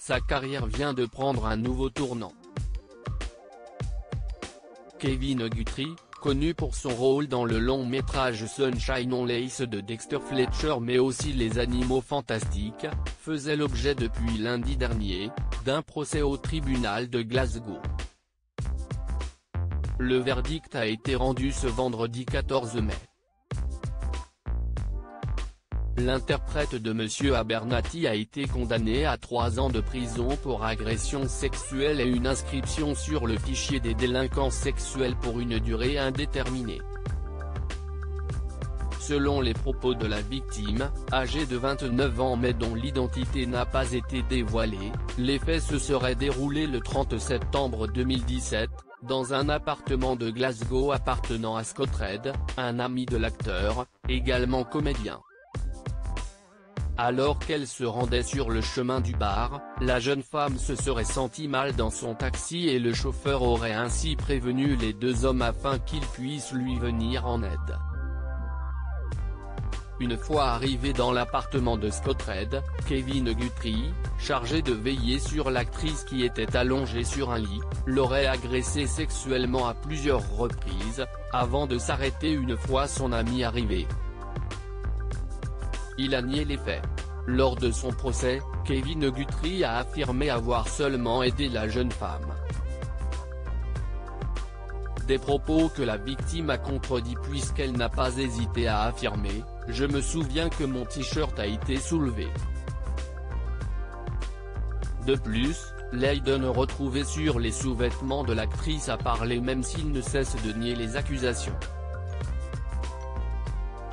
sa carrière vient de prendre un nouveau tournant. Kevin Guthrie, connu pour son rôle dans le long-métrage Sunshine on Leash de Dexter Fletcher mais aussi Les Animaux Fantastiques, faisait l'objet depuis lundi dernier, d'un procès au tribunal de Glasgow. Le verdict a été rendu ce vendredi 14 mai. L'interprète de Monsieur Abernathy a été condamné à 3 ans de prison pour agression sexuelle et une inscription sur le fichier des délinquants sexuels pour une durée indéterminée. Selon les propos de la victime, âgée de 29 ans mais dont l'identité n'a pas été dévoilée, les faits se seraient déroulés le 30 septembre 2017, dans un appartement de Glasgow appartenant à Scott Reid, un ami de l'acteur, également comédien. Alors qu'elle se rendait sur le chemin du bar, la jeune femme se serait sentie mal dans son taxi et le chauffeur aurait ainsi prévenu les 2 hommes afin qu'ils puissent lui venir en aide. Une fois arrivé dans l'appartement de Scott Reid, Kevin Guthrie, chargé de veiller sur l'actrice qui était allongée sur un lit, l'aurait agressée sexuellement à plusieurs reprises, avant de s'arrêter une fois son ami arrivé. Il a nié les faits. Lors de son procès, Kevin Guthrie a affirmé avoir seulement aidé la jeune femme. Des propos que la victime a contredits puisqu'elle n'a pas hésité à affirmer « Je me souviens que mon t-shirt a été soulevé ». De plus, l'Aiden retrouvé sur les sous-vêtements de l'actrice a parlé même s'il ne cesse de nier les accusations.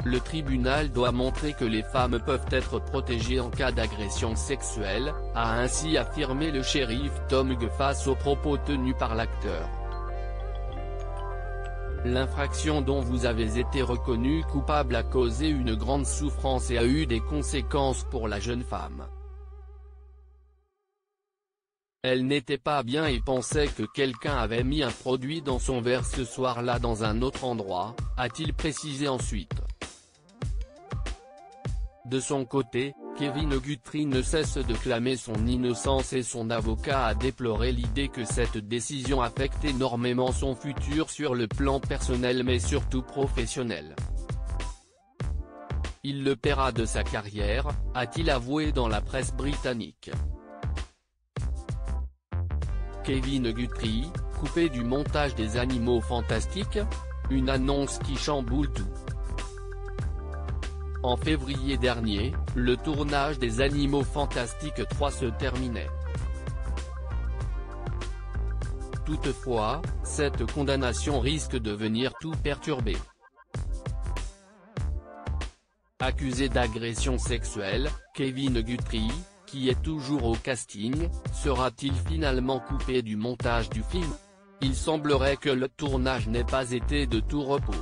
Le tribunal doit montrer que les femmes peuvent être protégées en cas d'agression sexuelle, a ainsi affirmé le shérif Tom G face aux propos tenus par l'acteur. L'infraction dont vous avez été reconnu coupable a causé une grande souffrance et a eu des conséquences pour la jeune femme. Elle n'était pas bien et pensait que quelqu'un avait mis un produit dans son verre ce soir-là dans un autre endroit, a-t-il précisé ensuite. De son côté, Kevin Guthrie ne cesse de clamer son innocence et son avocat a déploré l'idée que cette décision affecte énormément son futur sur le plan personnel mais surtout professionnel. Il le paiera de sa carrière, a-t-il avoué dans la presse britannique. Kevin Guthrie, coupé du montage des Animaux Fantastiques ? Une annonce qui chamboule tout. En février dernier, le tournage des Animaux Fantastiques 3 se terminait. Toutefois, cette condamnation risque de venir tout perturber. Accusé d'agression sexuelle, Kevin Guthrie, qui est toujours au casting, sera-t-il finalement coupé du montage du film ? Il semblerait que le tournage n'ait pas été de tout repos.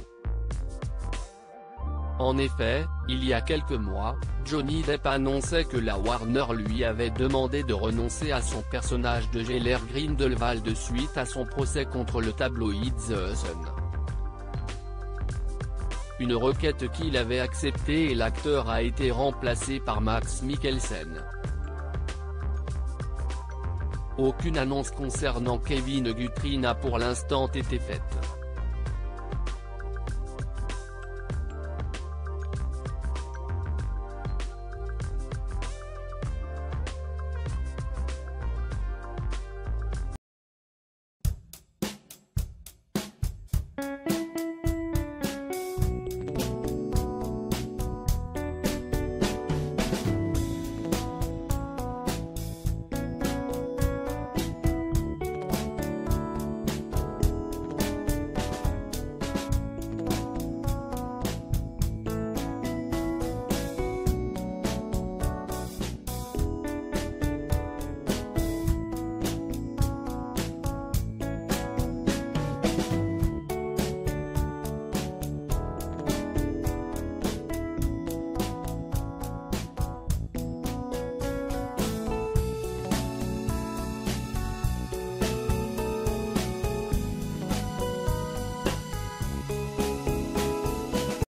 En effet, il y a quelques mois, Johnny Depp annonçait que la Warner lui avait demandé de renoncer à son personnage de Geller Grindelwald suite à son procès contre le tabloïd The Sun. Une requête qu'il avait acceptée et l'acteur a été remplacé par Mads Mikkelsen. Aucune annonce concernant Kevin Guthrie n'a pour l'instant été faite.